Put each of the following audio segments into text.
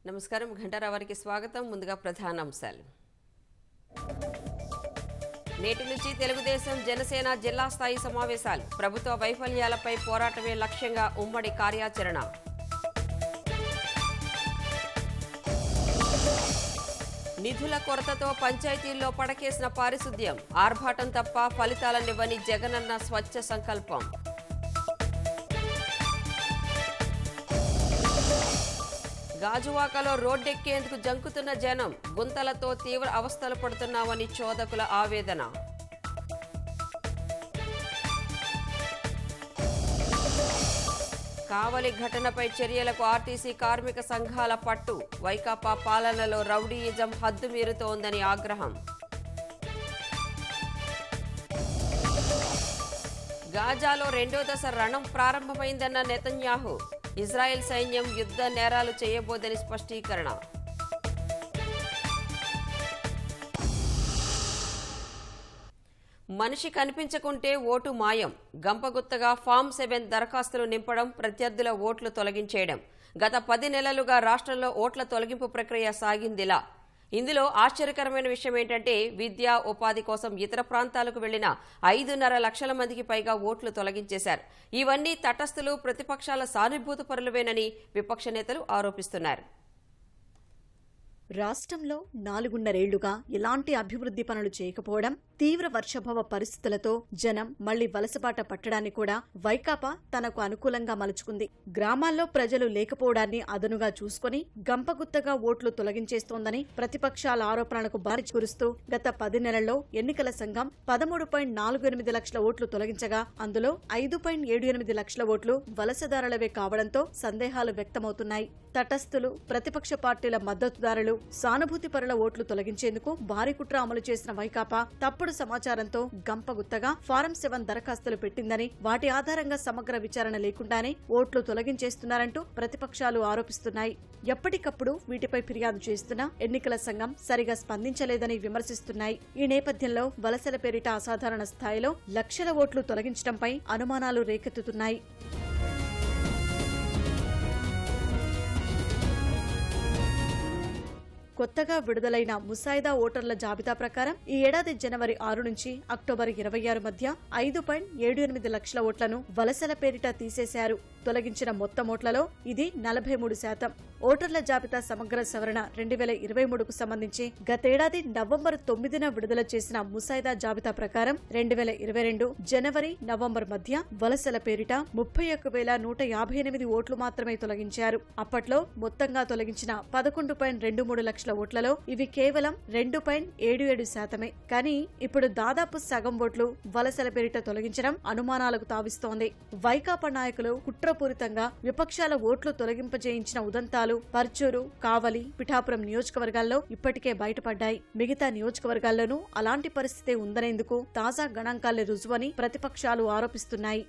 నమస్కారం ఘంటారావారికి స్వాగతం. ముందుగా ప్రధానాంశాలు. నేటి నుంచి తెలుగుదేశం జనసేన జిల్లా స్థాయి సమావేశాలు. ప్రభుత్వ వైఫల్యాలపై పోరాటమే లక్ష్యంగా ఉమ్మడి కార్యాచరణ. నిధుల కొరతతో పంచాయతీల్లో పడకేసిన పారిశుద్ధ్యం. ఆర్భాటం తప్ప ఫలితాలనివ్వని జగనన్న స్వచ్ఛ సంకల్పం. గాజువాకలో రోడ్డెక్కేందుకు జంకుతున్న జనం. గుంతలతో తీవ్ర అవస్థలు పడుతున్నామని చోదకుల ఆవేదన. కావలి ఘటనపై చర్యలకు ఆర్టీసీ కార్మిక సంఘాల పట్టు. వైకాపా పాలనలో రౌడీయిజం హద్దుమీరుతోందని ఆగ్రహం. గాజాలో రెండో దశ రణం ప్రారంభమైందన్న నెతన్యాహు. ఇజ్రాయెల్ సైన్యం యుద్ధ నేరాలు చేయబోదని స్పష్టీకరణ. మనిషి కనిపించకుంటే ఓటు మాయం. గంపగుత్తగా ఫామ్ 7 దరఖాస్తులు నింపడం, ప్రత్యర్థుల ఓట్లు తొలగించేయడం. గత 10 నెలలుగా రాష్ట్రంలో ఓట్ల తొలగింపు ప్రక్రియ సాగిందిలా. ఇందులో ఆశ్చర్యకరమైన విషయం ఏంటంటే విద్యా ఉపాధి కోసం ఇతర ప్రాంతాలకు వెళ్లిన 5.5 లక్షల మందికి పైగా ఓట్లు తొలగించేశారు. ఇవన్నీ తటస్థులు, ప్రతిపక్షాల సానుభూతిపరులవేనని విపక్ష నేతలు ఆరోపిస్తున్నారు. రాష్ట్రంలో 4.5 ఏళ్లుగా ఎలాంటి అభివృద్ధి పనులు చేయకపోవడం, తీవ్ర వర్షాభావ పరిస్థితులతో జనం మళ్లీ వలసబాట పట్టడాన్ని కూడా వైకాపా తనకు అనుకూలంగా మలుచుకుంది. గ్రామాల్లో ప్రజలు లేకపోవడాన్ని అదనుగా చూసుకుని గంపగుత్తగా ఓట్లు తొలగించేస్తోందని ప్రతిపక్షాల ఆరోపణలకు బారి కురుస్తూ గత 10 నెలల్లో ఎన్నికల సంఘం 13.48 లక్షల ఓట్లు తొలగించగా అందులో 5.78 లక్షల ఓట్లు వలసదారులవే కావడంతో సందేహాలు వ్యక్తమవుతున్నాయి. తటస్థులు, ప్రతిపక్ష పార్టీల మద్దతుదారులు, సానుభూతిపరుల ఓట్లు తొలగించేందుకు భారీ కుట్ర అమలు చేసిన వైకాపా తప్పుడు సమాచారంతో గంపగుత్తగా ఫారం 7 దరఖాస్తులు పెట్టిందని, వాటి ఆధారంగా సమగ్ర విచారణ లేకుండానే ఓట్లు తొలగించేస్తున్నారంటూ ప్రతిపక్షాలు ఆరోపిస్తున్నాయి. ఎప్పటికప్పుడు వీటిపై ఫిర్యాదు చేస్తున్నా ఎన్నికల సంఘం సరిగా స్పందించలేదని విమర్శిస్తున్నాయి. ఈ నేపథ్యంలో వలసల పేరిట అసాధారణ స్థాయిలో లక్షల ఓట్లు తొలగించడంపై అనుమానాలు రేకెత్తుతున్నాయి. కొత్తగా విడుదలైన ముసాయిదా ఓటర్ల జాబితా ప్రకారం ఈ ఏడాది జనవరి 6 నుంచి అక్టోబర్ 26 మధ్య 5.78 లక్షల ఓట్లను వలసల పేరిట తీసేశారు. తొలగించిన మొత్తం ఓట్లలో ఇది 43%. ఓటర్ల జాబితా సమగ్ర సవరణ 2023కు సంబంధించి గతేడాది నవంబర్ 9న విడుదల చేసిన ముసాయిదా జాబితా ప్రకారం 2022 జనవరి నవంబర్ మధ్య వలసల పేరిట 31,158 ఓట్లు మాత్రమే తొలగించారు. అప్పట్లో మొత్తంగా తొలగించిన 11.23 లక్షల ఓట్లలో ఇవి కేవలం 2.77%. కానీ ఇప్పుడు దాదాపు సగం ఓట్లు వలసల పేరిట తొలగించడం అనుమానాలకు తావిస్తోంది. వైకాపా నాయకులు కుట్రపూరితంగా విపక్షాల ఓట్లు తొలగింపజేయించిన ఉదంతాలు పర్చూరు, కావలి, పిఠాపురం నియోజకవర్గాల్లో ఇప్పటికే బయటపడ్డాయి. మిగతా నియోజకవర్గాల్లోనూ అలాంటి పరిస్థితే ఉందనేందుకు తాజా గణాంకాలే రుజువని ప్రతిపక్షాలు ఆరోపిస్తున్నాయి.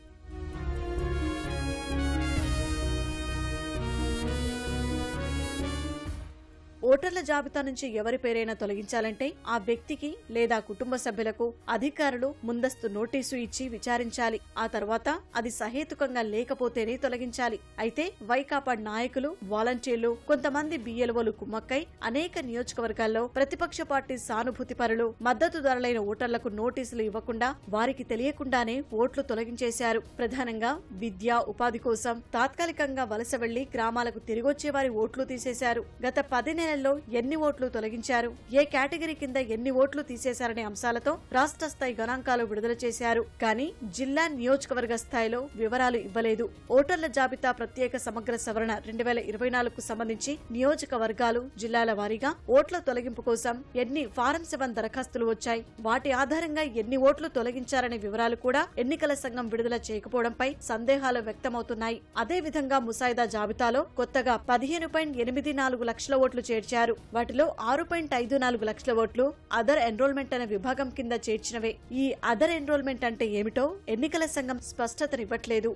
ఓటర్ల జాబితా నుంచి ఎవరి పేరైనా తొలగించాలంటే ఆ వ్యక్తికి లేదా కుటుంబ సభ్యులకు అధికారులు ముందస్తు నోటీసు ఇచ్చి విచారించాలి. ఆ తర్వాత అది సహేతుకంగా లేకపోతేనే తొలగించాలి. అయితే వైకాపా నాయకులు, వాలంటీర్లు, కొంతమంది బిఎల్ఓలు కుమ్మక్కై అనేక నియోజకవర్గాల్లో ప్రతిపక్ష పార్టీ సానుభూతిపరులు, మద్దతుదారులైన ఓటర్లకు నోటీసులు ఇవ్వకుండా వారికి తెలియకుండానే ఓట్లు తొలగించేశారు. ప్రధానంగా విద్యా ఉపాధి కోసం తాత్కాలికంగా వలస వెళ్లి గ్రామాలకు తిరిగొచ్చే వారి ఓట్లు తీసేశారు. గత 10 నెలల్లో ఎన్ని ఓట్లు తొలగించారు, ఏ కేటగిరీ కింద ఎన్ని ఓట్లు తీసేశారనే అంశాలతో రాష్ట్ర స్థాయి గణాంకాలు విడుదల చేశారు. కానీ జిల్లా, నియోజకవర్గ స్థాయిలో వివరాలు ఇవ్వలేదు. ఓటర్ల జాబితా ప్రత్యేక సమగ్ర సవరణ 2024కు సంబంధించి నియోజకవర్గాలు, జిల్లాల వారీగా ఓట్ల తొలగింపు కోసం ఎన్ని ఫారం 7 దరఖాస్తులు వచ్చాయి, వాటి ఆధారంగా ఎన్ని ఓట్లు తొలగించారనే వివరాలు కూడా ఎన్నికల సంఘం విడుదల చేయకపోవడంపై సందేహాలు వ్యక్తమవుతున్నాయి. అదేవిధంగా ముసాయిదా జాబితాలో కొత్తగా 15.84 లక్షల ఓట్లు చేర్చారు. వాటిలో 6.54 లక్షల ఓట్లు అదర్ ఎన్రోల్మెంట్ అనే విభాగం కింద చేర్చినవే. ఈ అదర్ ఎన్రోల్మెంట్ అంటే ఏమిటో ఎన్నికల సంఘం స్పష్టతనివ్వట్లేదు.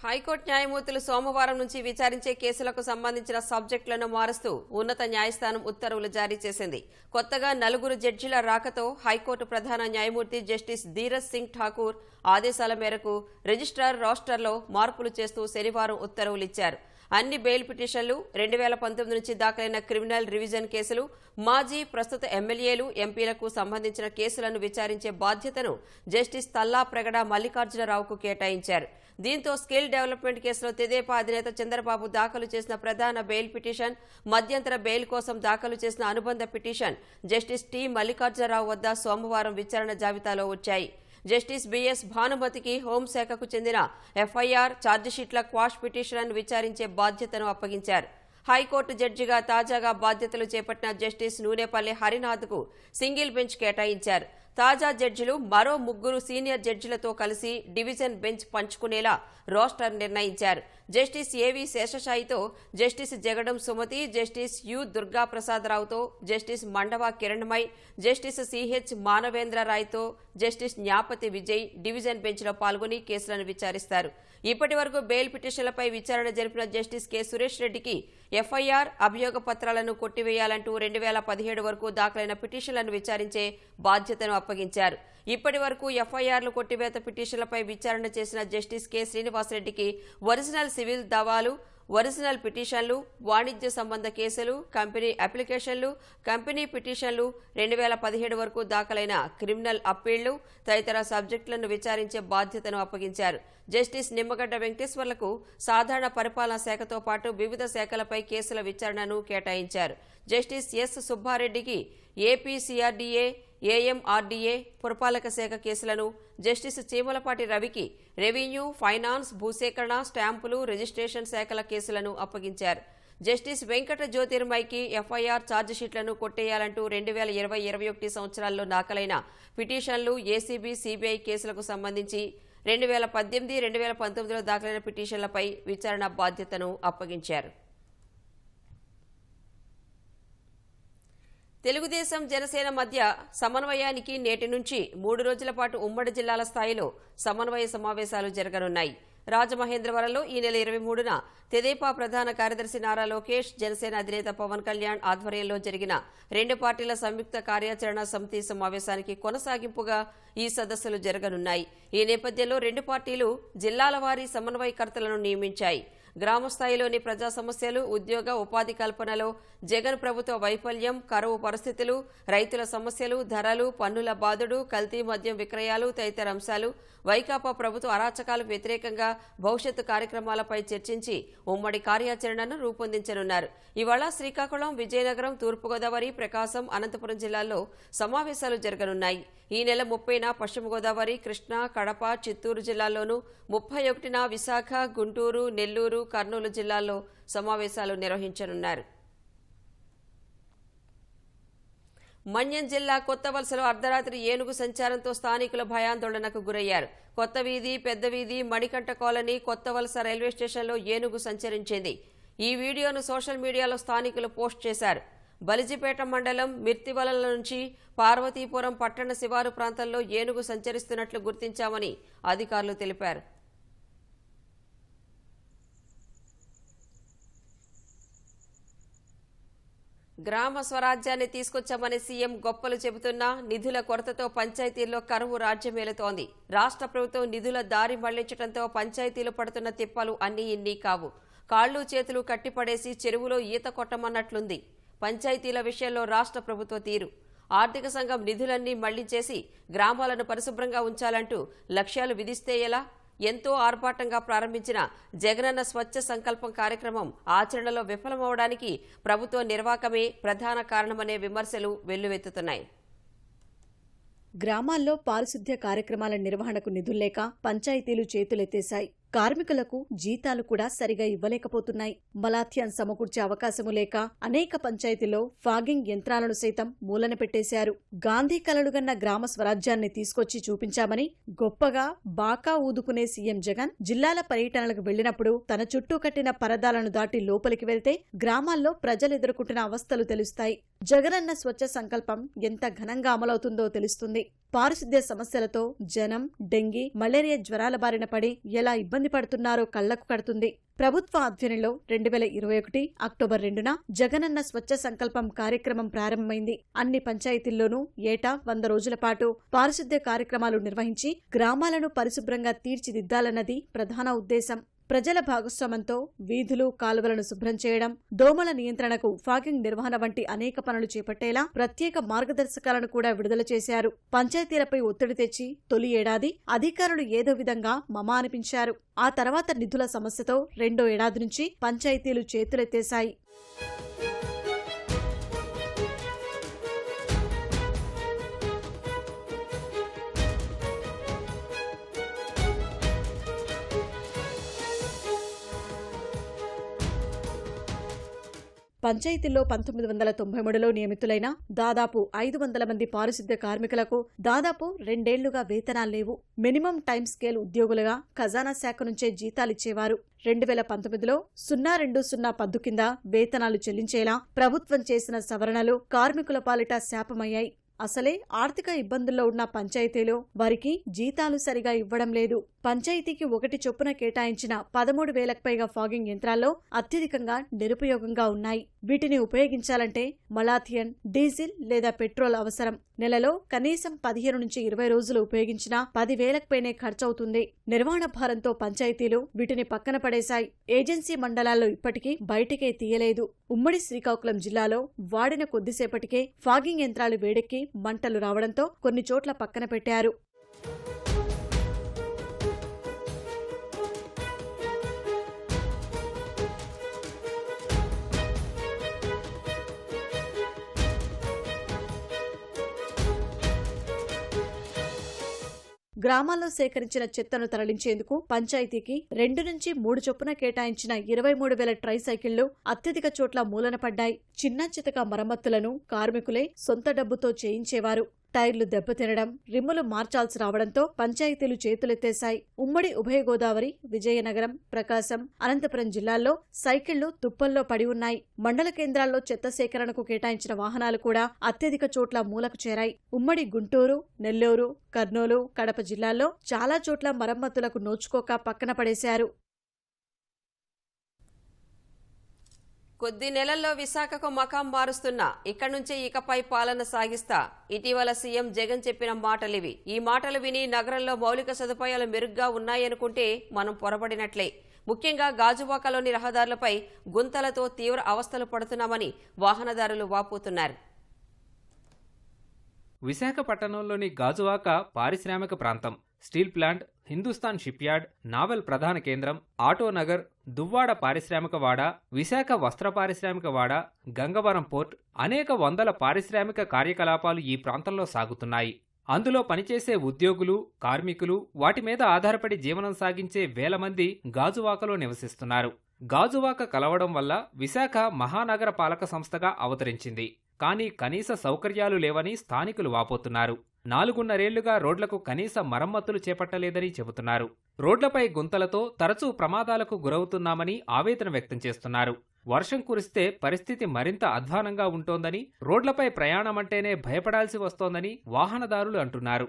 హైకోర్టు న్యాయమూర్తులు సోమవారం నుంచి విచారించే కేసులకు సంబంధించిన సబ్జెక్టులను మారుస్తూ ఉన్నత న్యాయస్థానం ఉత్తర్వులు జారీ చేసింది. కొత్తగా 4 జడ్జిల రాకతో హైకోర్టు ప్రధాన న్యాయమూర్తి జస్టిస్ ధీరజ్ సింగ్ ఠాకూర్ ఆదేశాల మేరకు రిజిస్ట్రార్ రోస్టర్లో మార్పులు చేస్తూ శనివారం ఉత్తర్వులిచ్చారు. అన్ని బెయిల్ పిటిషన్లు, 2019 నుంచి దాఖలైన క్రిమినల్ రివిజన్ కేసులు, మాజీ ప్రస్తుత ఎమ్మెల్యేలు, ఎంపీలకు సంబంధించిన కేసులను విచారించే బాధ్యతను జస్టిస్ తల్లా ప్రగడ మల్లికార్జునరావుకు కేటాయించారు. దీంతో స్కిల్ డెవలప్మెంట్ కేసులో తెదేపా అధినేత చంద్రబాబు దాఖలు చేసిన ప్రధాన బెయిల్ పిటిషన్, మధ్యంతర బెయిల్ కోసం దాఖలు చేసిన అనుబంధ పిటిషన్ జస్టిస్ టి మల్లికార్జునరావు వద్ద సోమవారం విచారణ జాబితాలో వచ్చాయి. జస్టిస్ బిఎస్ భానుమతికి హోంశాఖకు చెందిన ఎఫ్ఐఆర్, ఛార్జిషీట్ల క్వాష్ పిటిషన్లను విచారించే బాధ్యతను అప్పగించారు. హైకోర్టు జడ్జిగా తాజాగా బాధ్యతలు చేపట్టిన జస్టిస్ నూనేపల్లి హరినాథ్కు సింగిల్ బెంచ్ కేటాయించారు. తాజా జడ్జిలు మరో 3 సీనియర్ జడ్జిలతో కలిసి డివిజన్ బెంచ్ పంచుకునేలా రోస్టర్ నిర్ణయించారు. జస్టిస్ ఏవి శేషశాయితో, justice Jagadam Sumathi, justice U దుర్గాప్రసాదరావుతో, justice Mandava Kiranmayi, justice CH మానవేంద్రరాయ్తో, జస్టిస్ న్యాపతి విజయ్ డివిజన్ బెంచ్లో పాల్గొని కేసులను విచారిస్తారు. ఇప్పటి వరకు బెయిల్ పిటిషన్లపై విచారణ జరిపిన జస్టిస్ కె సురేష్ రెడ్డికి ఎఫ్ఐఆర్, అభియోగ పత్రాలను కొట్టివేయాలంటూ 2017 వరకు దాఖలైన పిటిషన్లను విచారించే బాధ్యతను అప్పగించారు. ఇప్పటి వరకు ఎఫ్ఐఆర్లు, కొట్టివేత పిటిషన్లపై విచారణ చేసిన జస్టిస్ కె శ్రీనివాసరెడ్డికి ఒరిజినల్ సివిల్ దావాలు, ఒరిజినల్ పిటిషన్లు, వాణిజ్య సంబంధ కేసులు, కంపెనీ అప్లికేషన్లు, కంపెనీ పిటిషన్లు, 2017 వరకు దాఖలైన క్రిమినల్ అప్పీళ్లు తదితర సబ్జెక్టులను విచారించే బాధ్యతను అప్పగించారు. జస్టిస్ నిమ్మగడ్డ వెంకటేశ్వర్లకు సాధారణ పరిపాలనా శాఖతో పాటు వివిధ శాఖలపై కేసుల విచారణను కేటాయించారు. జస్టిస్ ఎస్ సుబ్బారెడ్డికి ఏపీసీఆర్డీఏ, ఏఎంఆర్డీఏ, పురపాలక శాఖ కేసులను, జస్టిస్ చీమలపాటి రవికి రెవెన్యూ, ఫైనాన్స్, భూసేకరణ, స్టాంపులు, రిజిస్ట్రేషన్ శాఖల కేసులను అప్పగించారు. జస్టిస్ వెంకట జ్యోతిర్మయ్కి ఎఫ్ఐఆర్, ఛార్జిషీట్లను కొట్టేయాలంటూ 2020-21 సంవత్సరాల్లో దాఖలైన పిటిషన్లు, ఏసీబీ, సీబీఐ కేసులకు సంబంధించి 2018-2019లో దాఖలైన పిటిషన్లపై విచారణ బాధ్యతను అప్పగించారు. తెలుగుదేశం, జనసేన మధ్య సమన్వయానికి నేటి నుంచి 3 రోజుల పాటు ఉమ్మడి జిల్లాల స్థాయిలో సమన్వయ సమావేశాలు జరగనున్నాయి. రాజమహేంద్రవరంలో ఈ నెల 23న తెదేపా ప్రధాన కార్యదర్శి నారా లోకేష్, జనసేన అధినేత పవన్ కళ్యాణ్ ఆధ్వర్యంలో జరిగిన 2 పార్టీల సంయుక్త కార్యాచరణ సమితి సమావేశానికి కొనసాగింపుగా ఈ సదస్సులు జరగనున్నాయి. ఈ నేపథ్యంలో 2 పార్టీలు జిల్లాల వారీ సమన్వయకర్తలను నియమించాయి. గ్రామ స్థాయిలోని ప్రజా సమస్యలు, ఉద్యోగ ఉపాధి కల్పనలో జగన్ ప్రభుత్వ వైఫల్యం, కరువు పరిస్థితులు, రైతుల సమస్యలు, ధరలు, పన్నుల బాదుడు, కల్తీ మద్యం విక్రయాలు తదితర అంశాలు, వైకాపా ప్రభుత్వ అరాచకాలకు వ్యతిరేకంగా భవిష్యత్తు కార్యక్రమాలపై చర్చించి ఉమ్మడి కార్యాచరణను రూపొందించనున్నారు. ఇవాళ శ్రీకాకుళం, విజయనగరం, తూర్పుగోదావరి, ప్రకాశం, అనంతపురం జిల్లాల్లో సమావేశాలు జరగనున్నాయి. ఈ నెల 30న పశ్చిమ గోదావరి, కృష్ణా, కడప, చిత్తూరు జిల్లాల్లోనూ, 31న విశాఖ, గుంటూరు, నెల్లూరు, కర్నూలు జిల్లాల్లో సమావేశాలు నిర్వహించనున్నారు. మన్యం జిల్లా కొత్తవలసలో అర్ధరాత్రి ఏనుగు సంచారంతో స్థానికులు భయాందోళనకు గురయ్యారు. కొత్త వీధి, పెద్ద వీధి, మణికంఠ కాలనీ, కొత్తవలస రైల్వే స్టేషన్లో ఏనుగు సంచరించింది. ఈ వీడియోను సోషల్ మీడియాలో స్థానికులు పోస్ట్ చేశారు. బలిజిపేట మండలం మిర్తివలల నుంచి పార్వతీపురం పట్టణ శివారు ప్రాంతంలో ఏనుగు సంచరిస్తున్నట్లు గుర్తించామని అధికారులు తెలిపారు. గ్రామ స్వరాజ్యాన్ని తీసుకొచ్చామని సీఎం గొప్పలు చెబుతున్నా నిధుల కొరతతో పంచాయతీల్లో కరువు రాజ్యమేలుతోంది. రాష్ట్ర ప్రభుత్వం నిధుల దారి మళ్లించడంతో పంచాయతీలు పడుతున్న తిప్పలు అన్నీ ఇన్ని కావు. కాళ్లు చేతులు కట్టిపడేసి చెరువులో ఈత కొట్టమన్నట్లుంది పంచాయతీల విషయంలో రాష్ట్ర ప్రభుత్వ తీరు. ఆర్థిక సంఘం నిధులన్నీ మళ్లించేసి గ్రామాలను పరిశుభ్రంగా ఉంచాలంటూ లక్ష్యాలు విధిస్తే ఎలా? ఎంతో ఆర్భాటంగా ప్రారంభించిన జగనన్న స్వచ్ఛ సంకల్పం కార్యక్రమం ఆచరణలో విఫలమవడానికి ప్రభుత్వ నిర్వాకమే ప్రధాన కారణమనే విమర్శలు వెల్లువెత్తుతున్నాయి. గ్రామాల్లో పారిశుద్ధ్య కార్యక్రమాల నిర్వహణకు నిధుల్లేక పంచాయతీలు చేతులెత్తేశాయి. కార్మికులకు జీతాలు కూడా సరిగా ఇవ్వలేకపోతున్నాయి. మలాథ్యం సమకూర్చే అవకాశము లేక అనేక పంచాయతీల్లో ఫాగింగ్ యంత్రాలను సైతం మూలన పెట్టేశారు. గాంధీ కలలుగన్న గ్రామ స్వరాజ్యాన్ని తీసుకొచ్చి చూపించామని గొప్పగా బాకా ఊదుకునే సీఎం జగన్ జిల్లాల పర్యటనలకు వెళ్లినప్పుడు తన చుట్టూ కట్టిన పరదాలను దాటి లోపలికి వెళ్తే గ్రామాల్లో ప్రజలెదుర్కొంటున్న అవస్థలు తెలుస్తాయి. జగనన్న స్వచ్ఛ సంకల్పం ఎంత ఘనంగా అమలవుతుందో తెలుస్తుంది. పారిశుద్ధ్య సమస్యలతో జనం డెంగీ, మలేరియా జ్వరాల బారిన పడి ఎలా ఇబ్బంది పడుతున్నారో కళ్లకు కడుతుంది. ప్రభుత్వ ఆధ్వర్యంలో 2021 అక్టోబర్ 2న జగనన్న స్వచ్ఛ సంకల్పం కార్యక్రమం ప్రారంభమైంది. అన్ని పంచాయతీల్లోనూ ఏటా 100 రోజుల పాటు పారిశుద్ధ్య కార్యక్రమాలు నిర్వహించి గ్రామాలను పరిశుభ్రంగా తీర్చిదిద్దాలన్నది ప్రధాన ఉద్దేశం. ప్రజల భాగస్వామ్యంతో వీధులు, కాలువలను శుభ్రం చేయడం, దోమల నియంత్రణకు ఫాగింగ్ నిర్వహణ వంటి అనేక పనులు చేపట్టేలా ప్రత్యేక మార్గదర్శకాలను కూడా విడుదల చేశారు. పంచాయతీలపై ఒత్తిడి తెచ్చి తొలి ఏడాది అధికారులు ఏదో విధంగా మమా అనిపించారు. ఆ తర్వాత నిధుల సమస్యతో రెండో ఏడాది నుంచి పంచాయతీలు చేతులెత్తేశాయి. పంచాయతీల్లో 1993లో నియమితులైన దాదాపు 500 మంది పారిశుద్ధ్య కార్మికులకు దాదాపు 2 ఏళ్లుగా వేతనాల్లేవు. మినిమం టైం స్కేల్ ఉద్యోగులుగా ఖజానా శాఖ నుంచే జీతాలిచ్చేవారు. 2019లో 020 పద్దు కింద వేతనాలు చెల్లించేలా ప్రభుత్వం చేసిన సవరణలు కార్మికుల పాలిట శాపమయ్యాయి. అసలే ఆర్థిక ఇబ్బందుల్లో ఉన్న పంచాయతీలో వారికి జీతాలు సరిగా ఇవ్వడం లేదు. పంచాయతీకి 1 చొప్పున కేటాయించిన 13,000కు పైగా ఫాగింగ్ యంత్రాల్లో అత్యధికంగా నిరుపయోగంగా ఉన్నాయి. వీటిని ఉపయోగించాలంటే మలాథియన్, డీజిల్ లేదా పెట్రోల్ అవసరం. నెలలో కనీసం 15 నుంచి 20 రోజులు ఉపయోగించినా 10,000కు పైనే ఖర్చవుతుంది. నిర్వహణ భారంతో పంచాయతీలు వీటిని పక్కన పడేశాయి. ఏజెన్సీ మండలాల్లో ఇప్పటికీ బయటికే తీయలేదు. ఉమ్మడి శ్రీకాకుళం జిల్లాలో వాడిన కొద్దిసేపటికే ఫాగింగ్ యంత్రాలు వేడెక్కి మంటలు రావడంతో కొన్ని చోట్ల పక్కన పెట్టారు. గ్రామాల్లో సేకరించిన చెత్తను తరలించేందుకు పంచాయతీకి 2 నుంచి 3 చొప్పున కేటాయించిన 23,000 ట్రై సైకిళ్లు అత్యధిక చోట్ల మూలన పడ్డాయి. చిన్న చితక మరమ్మతులను కార్మికులే సొంత డబ్బుతో చేయించేవారు. టైర్లు దెబ్బతినడం, రిమ్ములు మార్చాల్సి రావడంతో పంచాయతీలు చేతులెత్తేశాయి. ఉమ్మడి ఉభయ గోదావరి, విజయనగరం, ప్రకాశం, అనంతపురం జిల్లాల్లో సైకిళ్లు తుప్పల్లో పడి ఉన్నాయి. మండల కేంద్రాల్లో చెత్త సేకరణకు కేటాయించిన వాహనాలు కూడా అత్యధిక చోట్ల మూలకు చేరాయి. ఉమ్మడి గుంటూరు, నెల్లూరు, కర్నూలు, కడప జిల్లాల్లో చాలా చోట్ల మరమ్మతులకు నోచుకోక పక్కన పడేశారు. కొద్ది నెలల్లో విశాఖకు మకాం మారుస్తున్నా ఇక్కడి నుంచే ఇకపై పాలన సాగిస్తా. ఇటీవల సీఎం జగన్ చెప్పిన మాటలివి. ఈ మాటలు విని నగరంలో మౌలిక సదుపాయాలు మెరుగ్గా ఉన్నాయనుకుంటే మనం పొరబడినట్లే. ముఖ్యంగా గాజువాకలోని రహదారులపై గుంతలతో తీవ్ర అవస్థలు పడుతున్నామని వాహనదారులు వాపోతున్నారు. విశాఖపట్నంలోని గాజువాక పారిశ్రామిక ప్రాంతం. Steel plant, Hindustan shipyard, naval ప్రధాన కేంద్రం, ఆటోనగర్, దువ్వాడ పారిశ్రామిక వాడ, విశాఖ వస్త్ర పారిశ్రామిక వాడ, గంగవరం పోర్ట్, అనేక వందల పారిశ్రామిక కార్యకలాపాలు ఈ ప్రాంతంలో సాగుతున్నాయి. అందులో పనిచేసే ఉద్యోగులు, కార్మికులు, వాటి మీద ఆధారపడి జీవనం సాగించే వేల మంది గాజువాకలో నివసిస్తున్నారు. గాజువాక కలవడం వల్ల విశాఖ మహానగర పాలక సంస్థగా అవతరించింది. కానీ కనీస సౌకర్యాలు లేవని స్థానికులు వాపోతున్నారు. 4.5 ఏళ్లుగా రోడ్లకు కనీస మరమ్మతులు చేపట్టలేదని చెబుతున్నారు. రోడ్లపై గుంతలతో తరచూ ప్రమాదాలకు గురవుతున్నామని ఆవేదన వ్యక్తం చేస్తున్నారు. వర్షం కురిస్తే పరిస్థితి మరింత అధ్వానంగా ఉంటోందని, రోడ్లపై ప్రయాణమంటేనే భయపడాల్సి వస్తోందని వాహనదారులు అంటున్నారు.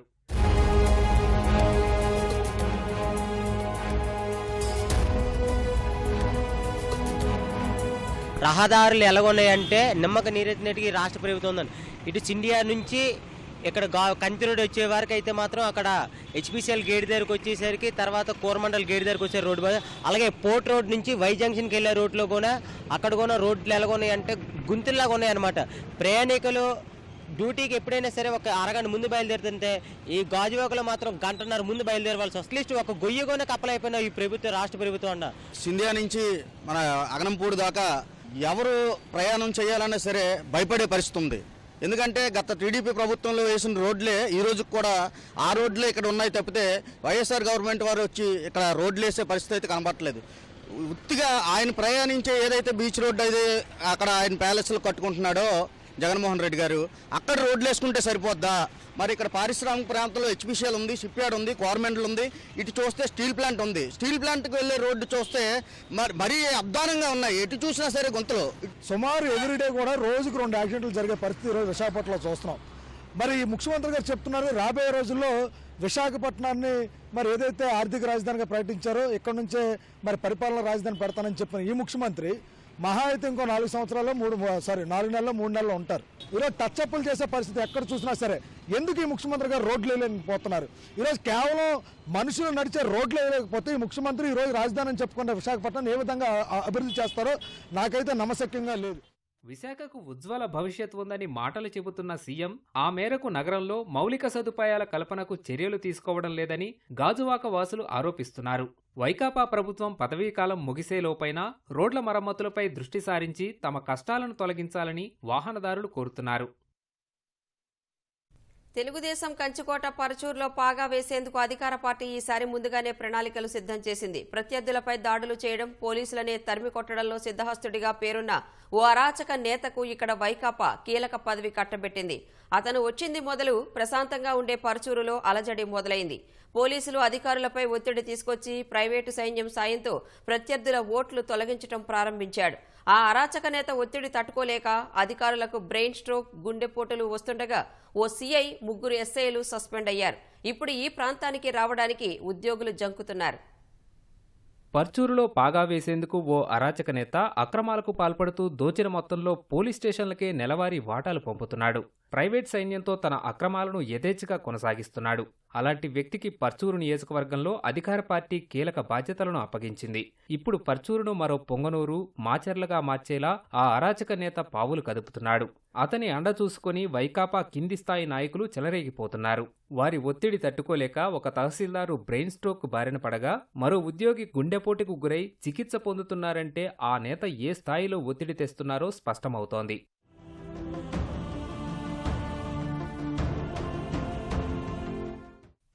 రహదారులు ఎలాగున్నాయంటే నిమ్మక నీరెత్తినట్టుగా రాష్ట్ర ప్రభుత్వం ఉందండి. ఇటు చిండియా నుంచి ఇక్కడ కంచి రోడ్ వచ్చే వరకు అయితే మాత్రం అక్కడ హెచ్పిసిఎల్ గేట్ దగ్గరకు వచ్చేసరికి, తర్వాత కోరమండల్ గేట్ దగ్గరకు వచ్చే రోడ్డు మీద, అలాగే పోర్ట్ రోడ్ నుంచి వై జంక్షన్కి వెళ్ళే రోడ్లో కూడా అక్కడ కూడా రోడ్లు ఎలాగున్నాయంటే గుంతుల్లాగా ఉన్నాయన్నమాట. ప్రయాణికులు డ్యూటీకి ఎప్పుడైనా సరే ఒక అరగంట ముందు బయలుదేరుతుంటే ఈ గాజువాకలో మాత్రం గంటన్నర ముందు బయలుదేరవలసి వస్తుంది. అట్లీస్ట్ ఒక గొయ్యగోనే కప్పలైపోయినా ఈ ప్రభుత్వం, రాష్ట్ర ప్రభుత్వం అన్న. సింధియా నుంచి మన అగనంపూడి దాకా ఎవరు ప్రయాణం చేయాలన్నా సరే భయపడే పరిస్థితి ఉంది. ఎందుకంటే గత టీడీపీ ప్రభుత్వంలో వేసిన రోడ్లే ఈ రోజుకి కూడా ఆ రోడ్లే ఇక్కడ ఉన్నాయి తప్పితే వైఎస్ఆర్ గవర్నమెంట్ వారు వచ్చి ఇక్కడ రోడ్లు వేసే పరిస్థితి అయితే కనబడట్లేదు. ఉత్తిగా ఆయన ప్రయాణించే ఏదైతే బీచ్ రోడ్డు అయితే అక్కడ ఆయన ప్యాలెస్లు కట్టుకుంటున్నాడో జగన్మోహన్ రెడ్డి గారు. అక్కడ రోడ్లు వేసుకుంటే సరిపోద్దా? మరి ఇక్కడ పారిశ్రామిక ప్రాంతంలో హెచ్పిసిఎల్ ఉంది, షిప్ యార్డ్ ఉంది, గవర్నమెంట్ ఉంది, ఇటు చూస్తే స్టీల్ ప్లాంట్ ఉంది. స్టీల్ ప్లాంట్కి వెళ్ళే రోడ్డు చూస్తే మరీ అద్దానంగా ఉన్నాయి, ఎటు చూసినా సరే గుంతలు. సుమారు ఎవ్రీడే కూడా రోజుకు 2 యాక్సిడెంట్లు జరిగే పరిస్థితి ఈరోజు విశాఖపట్నంలో చూస్తున్నాం. మరి ముఖ్యమంత్రి గారు చెప్తున్నారు రాబోయే రోజుల్లో విశాఖపట్నాన్ని మరి ఏదైతే ఆర్థిక రాజధానిగా ప్రకటించారో ఇక్కడ నుంచే మరి పరిపాలన రాజధాని పెడతానని చెప్పిన ఈ ముఖ్యమంత్రి మహా అయితే ఇంకో 4 సంవత్సరాల్లో 4 నెలల్లో 3 నెలల్లో ఉంటారు. ఈరోజు టచ్అప్లు చేసే పరిస్థితి ఎక్కడ చూసినా సరే. ఎందుకు ఈ ముఖ్యమంత్రి గారు రోడ్లు వేయలేకపోతున్నారు? ఈరోజు కేవలం మనుషులు నడిచే రోడ్లు వేయలేకపోతే ఈ ముఖ్యమంత్రి ఈరోజు రాజధాని అని చెప్పుకున్న విశాఖపట్నం ఏ విధంగా అభివృద్ధి చేస్తారో నాకైతే నమ్మశక్యంగా లేదు. విశాఖకు ఉజ్వల భవిష్యత్ ఉందని మాటలు చెబుతున్న సీఎం ఆ మేరకు నగరంలో మౌలిక సదుపాయాల కల్పనకు చర్యలు తీసుకోవడం లేదని గాజువాక వాసులు ఆరోపిస్తున్నారు. వైకాపా ప్రభుత్వం పదవీకాలం ముగిసేలోపైనా రోడ్ల మరమ్మతులపై దృష్టి సారించి తమ కష్టాలను తొలగించాలని వాహనదారులు కోరుతున్నారు. తెలుగుదేశం కంచుకోట పరచూరులో పాగా వేసేందుకు అధికార పార్టీ ఈసారి ముందుగానే ప్రణాళికలు సిద్ధం చేసింది. ప్రత్యర్థులపై దాడులు చేయడం, పోలీసులనే తరిమి కొట్టడంలో సిద్ధహస్తుడిగా పేరున్న ఓ అరాచక నేతకు ఇక్కడ వైకాపా కీలక పదవి కట్టబెట్టింది. అతను వచ్చింది మొదలు ప్రశాంతంగా ఉండే పరచూరులో అలజడి మొదలైంది. పోలీసులు అధికారులపై ఒత్తిడి తీసుకొచ్చి ప్రైవేటు సైన్యం సాయంతో ప్రత్యర్థుల ఓట్లు తొలగించడం ప్రారంభించాడు. ఆ అరాచక నేత ఒత్తిడి తట్టుకోలేక అధికారులకు బ్రెయిన్ స్ట్రోక్, గుండెపోటులు వస్తుండగా ఓ సీఐ, 3 ఎస్ఐలు సస్పెండ్ అయ్యారు. ఇప్పుడు ఈ ప్రాంతానికి రావడానికి ఉద్యోగులు జంకుతున్నారు. పర్చూరులో పాగా వేసేందుకు ఓ అరాచక నేత అక్రమాలకు పాల్పడుతూ దోచిన మొత్తంలో పోలీస్ స్టేషన్లకే నెలవారీ వాటాలు పంపుతున్నాడు. ప్రైవేట్ సైన్యంతో తన అక్రమాలను యథేచ్ఛగా కొనసాగిస్తున్నాడు. అలాంటి వ్యక్తికి పర్చూరు నియోజకవర్గంలో అధికార పార్టీ కీలక బాధ్యతలను అప్పగించింది. ఇప్పుడు పర్చూరును మరో పొంగనూరు, మాచర్లగా మార్చేలా ఆ అరాచక నేత పావులు కదుపుతున్నాడు. అతని అండ చూసుకుని వైకాపా కింది స్థాయి నాయకులు చెలరేగిపోతున్నారు. వారి ఒత్తిడి తట్టుకోలేక ఒక తహసీల్దారు బ్రెయిన్ స్ట్రోక్ బారిన పడగా మరో ఉద్యోగి గుండెపోటుకు గురై చికిత్స పొందుతున్నారంటే ఆ నేత ఏ స్థాయిలో ఒత్తిడి తెస్తున్నారో స్పష్టమవుతోంది.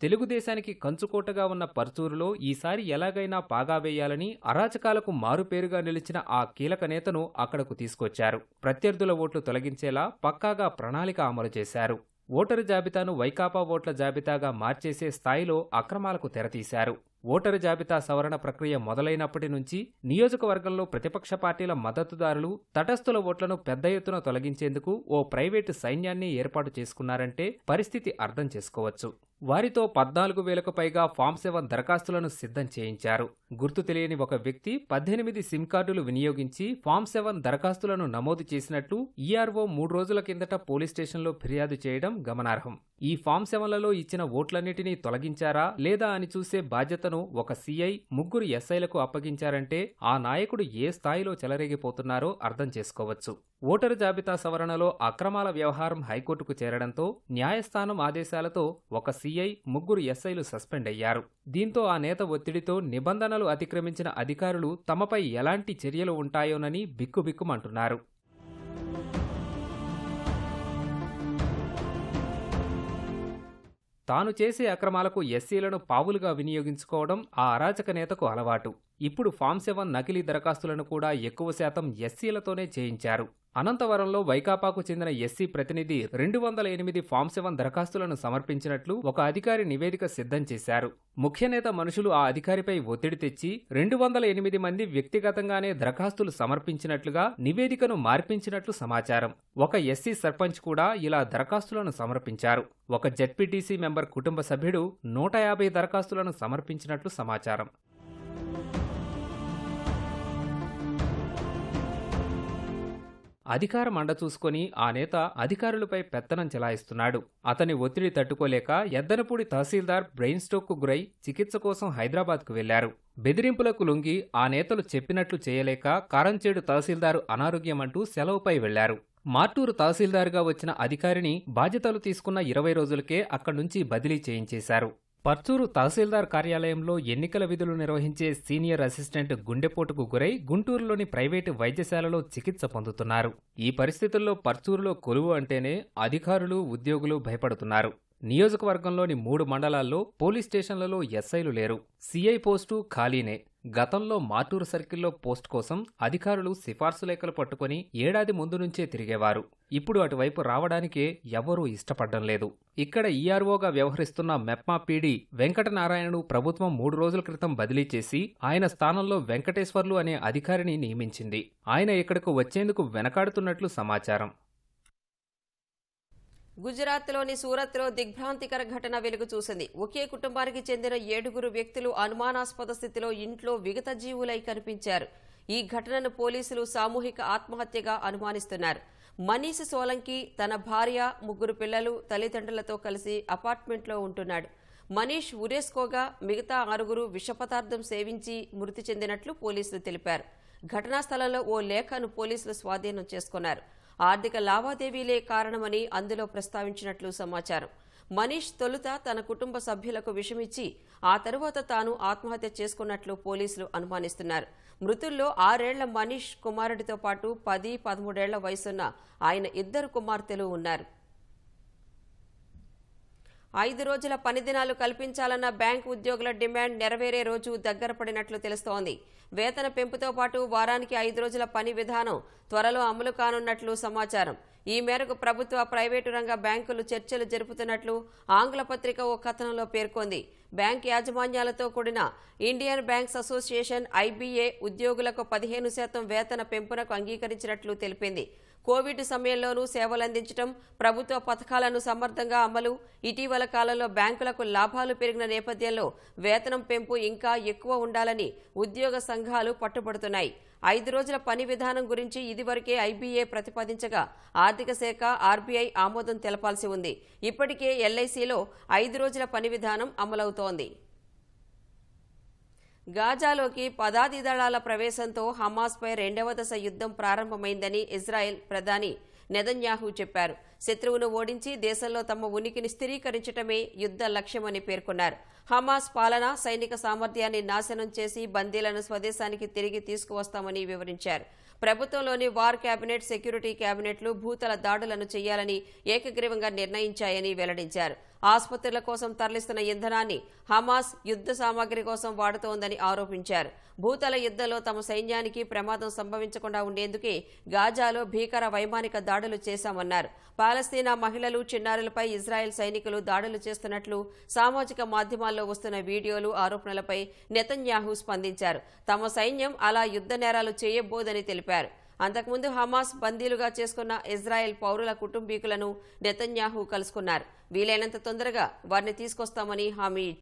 తెలుగుదేశానికి కంచుకోటగా ఉన్న పర్చూరులో ఈసారి ఎలాగైనా పాగా వేయాలని అరాచకాలకు మారుపేరుగా నిలిచిన ఆ కీలక నేతను అక్కడకు తీసుకొచ్చారు. ప్రత్యర్థుల ఓట్లు తొలగించేలా పక్కాగా ప్రణాళిక అమలు చేశారు. ఓటరు జాబితాను వైకాపా ఓట్ల జాబితాగా మార్చేసే స్థాయిలో అక్రమాలకు తెరతీశారు. ఓటరు జాబితా సవరణ ప్రక్రియ మొదలైనప్పటి నుంచి నియోజకవర్గంలో ప్రతిపక్ష పార్టీల మద్దతుదారులు తటస్థుల ఓట్లను పెద్ద ఎత్తున తొలగించేందుకు ఓ ప్రైవేటు సైన్యాన్ని ఏర్పాటు చేసుకున్నారంటే పరిస్థితి అర్థం చేసుకోవచ్చు. వారితో 14,000కు పైగా ఫామ్ 7 దరఖాస్తులను సిద్ధం చేయించారు. గుర్తు తెలియని ఒక వ్యక్తి 18 సిమ్ కార్డులు వినియోగించి ఫామ్ 7 దరఖాస్తులను నమోదు చేసినట్లు ఈఆర్ఓ 3 రోజుల కిందట పోలీస్ స్టేషన్లో ఫిర్యాదు చేయడం గమనార్హం. ఈ ఫామ్ 7లలో ఇచ్చిన ఓట్లన్నిటినీ తొలగించారా లేదా అని చూసే బాధ్యతను ఒక సీఐ, 3 ఎస్ఐలకు అప్పగించారంటే ఆ నాయకుడు ఏ స్థాయిలో చెలరేగిపోతున్నారో అర్థం చేసుకోవచ్చు. ఓటరు జాబితా సవరణలో అక్రమాల వ్యవహారం హైకోర్టుకు చేరడంతో న్యాయస్థానం ఆదేశాలతో ఒక సీఐ, 3 ఎస్ఐలు సస్పెండ్ అయ్యారు. దీంతో ఆ నేత ఒత్తిడితో నిబంధనలు అతిక్రమించిన అధికారులు తమపై ఎలాంటి చర్యలు ఉంటాయోనని బిక్కుబిక్కుమంటున్నారు. తాను చేసే అక్రమాలకు ఎస్సీలను పావులుగా వినియోగించుకోవడం ఆ అరాచక నేతకు అలవాటు. ఇప్పుడు ఫామ్ 7 నకిలీ దరఖాస్తులను కూడా ఎక్కువ శాతం ఎస్సీలతోనే చేయించారు. అనంతవరంలో వైకాపాకు చెందిన ఎస్సీ ప్రతినిధి 208 ఫామ్ 7 దరఖాస్తులను సమర్పించినట్లు ఒక అధికారి నివేదిక సిద్ధం చేశారు. ముఖ్యనేత మనుషులు ఆ అధికారిపై ఒత్తిడి తెచ్చి 208 మంది వ్యక్తిగతంగానే దరఖాస్తులు సమర్పించినట్లుగా నివేదికను మార్పించినట్లు సమాచారం. ఒక ఎస్సీ సర్పంచ్ కూడా ఇలా దరఖాస్తులను సమర్పించారు. ఒక జెడ్పీటీసీ మెంబర్ కుటుంబ సభ్యుడు 150 దరఖాస్తులను సమర్పించినట్లు సమాచారం. అధికారం అండ చూసుకుని ఆ నేత అధికారులపై పెత్తనం చెలాయిస్తున్నాడు. అతని ఒత్తిడి తట్టుకోలేక ఎద్దనపూడి తహసీల్దార్ బ్రెయిన్ స్ట్రోక్కు గురై చికిత్స కోసం హైదరాబాద్కు వెళ్లారు. బెదిరింపులకు లొంగి ఆ నేతలు చెప్పినట్లు చేయలేక కారంచేడు తహసీల్దారు అనారోగ్యమంటూ సెలవుపై వెళ్లారు. మార్టూరు తహసీల్దార్గా వచ్చిన అధికారిని బాధ్యతలు తీసుకున్న 20 రోజులకే అక్కడి నుంచి బదిలీ చేయించేశారు. పర్చూరు తహసీల్దార్ కార్యాలయంలో ఎన్నికల విధులు నిర్వహించే సీనియర్ అసిస్టెంట్ గుండెపోటుకు గురై గుంటూరులోని ప్రైవేటు వైద్యశాలలో చికిత్స పొందుతున్నారు. ఈ పరిస్థితుల్లో పర్చూరులో కొలువు అంటేనే అధికారులు, ఉద్యోగులు భయపడుతున్నారు. నియోజకవర్గంలోని 3 మండలాల్లో పోలీస్ స్టేషన్లలో ఎస్ఐలు లేరు. సిఐ పోస్టు ఖాళీనే. గతంలో మార్టూరు సర్కిల్లో పోస్ట్ కోసం అధికారులు సిఫార్సు లేఖలు పట్టుకుని ఏడాది ముందు నుంచే తిరిగేవారు. ఇప్పుడు అటువైపు రావడానికే ఎవరూ ఇష్టపడ్డం లేదు. ఇక్కడ ఈఆర్ఓగా వ్యవహరిస్తున్న మెప్మా పీడీ వెంకటనారాయణను ప్రభుత్వం 3 రోజుల క్రితం బదిలీ చేసి ఆయన స్థానంలో వెంకటేశ్వర్లు అనే అధికారిని నియమించింది. ఆయన ఇక్కడకు వచ్చేందుకు వెనకాడుతున్నట్లు సమాచారం. గుజరాత్లోని సూరత్లో దిగ్భ్రాంతికర ఘటన వెలుగు చూసింది. ఒకే కుటుంబానికి చెందిన 7 వ్యక్తులు అనుమానాస్పద స్థితిలో ఇంట్లో విగత జీవులై కనిపించారు. ఈ ఘటనను పోలీసులు సామూహిక ఆత్మహత్యగా అనుమానిస్తున్నారు. మనీష్ సోలంకి తన భార్య, 3 పిల్లలు, తల్లిదండ్రులతో కలిసి అపార్ట్మెంట్లో ఉంటున్నాడు. మనీష్ ఉరేసుకోగా మిగతా 6 విషపదార్థం సేవించి మృతి చెందినట్లు పోలీసులు తెలిపారు. ఘటనా స్థలంలో ఓ లేఖను పోలీసులు స్వాధీనం చేసుకున్నారు. ఆర్థిక లావాదేవీలే కారణమని అందులో ప్రస్తావించినట్లు సమాచారం. మనీష్ తొలుత తన కుటుంబ సభ్యులకు విషమిచ్చి ఆ తరువాత తాను ఆత్మహత్య చేసుకున్నట్లు పోలీసులు అనుమానిస్తున్నారు. మృతుల్లో 6 ఏళ్ల మనీష్ కుమారుడితో పాటు 10, 13 ఏళ్ల వయసున్న ఆయన 2 కుమార్తెలు ఉన్నారు. 5 రోజుల పని దినాలు కల్పించాలన్న బ్యాంకు ఉద్యోగుల డిమాండ్ నెరవేరే రోజు దగ్గర పడినట్లు తెలుస్తోంది. వేతన పెంపుతో పాటు వారానికి 5 రోజుల పని విధానం త్వరలో అమలు కానున్నట్లు సమాచారం. ఈ మేరకు ప్రభుత్వ, ప్రైవేటు రంగ బ్యాంకులు చర్చలు జరుపుతున్నట్లు ఆంగ్ల పత్రిక ఓ కథనంలో పేర్కొంది. బ్యాంక్ యాజమాన్యాలతో కూడిన ఇండియన్ బ్యాంక్స్ అసోసియేషన్ IBA ఉద్యోగులకు 15% వేతన పెంపునకు అంగీకరించినట్లు తెలిపింది. కోవిడ్ సమయంలోనూ సేవలందించడం, ప్రభుత్వ పథకాలను సమర్థంగా అమలు, ఇటీవల కాలంలో బ్యాంకులకు లాభాలు పెరిగిన నేపథ్యంలో వేతనం పెంపు ఇంకా ఎక్కువ ఉండాలని ఉద్యోగ సంఘాలు పట్టుబడుతున్నాయి. 5 రోజుల పని విధానం గురించి ఇదివరకే IBA ప్రతిపాదించగా ఆర్థిక శాఖ, RBI ఆమోదం తెలపాల్సి ఉంది. ఇప్పటికే LICలో 5 రోజుల పని విధానం అమలవుతోంది. గాజాలోకి పదాతి దళాల ప్రవేశంతో హమాస్పై 2వ దశ యుద్ధం ప్రారంభమైందని ఇజ్రాయెల్ ప్రధాని నెతన్యాహు చెప్పారు. శత్రువును ఓడించి దేశంలో తమ ఉనికిని స్థిరీకరించడమే యుద్ధ లక్ష్యమని పేర్కొన్నారు. హమాస్ పాలన, సైనిక సామర్థ్యాన్ని నాశనం చేసి బందీలను స్వదేశానికి తిరిగి తీసుకువస్తామని వివరించారు. ప్రభుత్వంలోని వార్ కేబినెట్, సెక్యూరిటీ కేబినెట్లు భూతల దాడులను చేయాలని ఏకగ్రీవంగా నిర్ణయించాయని వెల్లడించారు. ఆసుపత్రుల కోసం తరలిస్తున్న ఇంధనాన్ని హమాస్ యుద్ధ సామాగ్రి కోసం వాడుతోందని ఆరోపించారు. భూతల యుద్ధంలో తమ సైన్యానికి ప్రమాదం సంభవించకుండా ఉండేందుకే గాజాలో భీకర వైమానిక దాడులు చేశామన్నారు. పాలస్తీనా మహిళలు, చిన్నారులపై ఇజ్రాయెల్ సైనికులు దాడులు చేస్తున్నట్లు సామాజిక మాధ్యమాల్లో వస్తున్న వీడియోలు, ఆరోపణలపై నెతన్యాహు స్పందించారు. తమ సైన్యం అలా యుద్ధ నేరాలు చేయబోదని తెలిపారు. అంతకుముందు హమాస్ బందీలుగా చేసుకున్న ఇజ్రాయెల్ పౌరుల కుటుంబీకులను నెతన్యాహు కలుసుకున్నారు. వీలైనంత తొందరగా వారిని తీసుకొస్తామని హామీ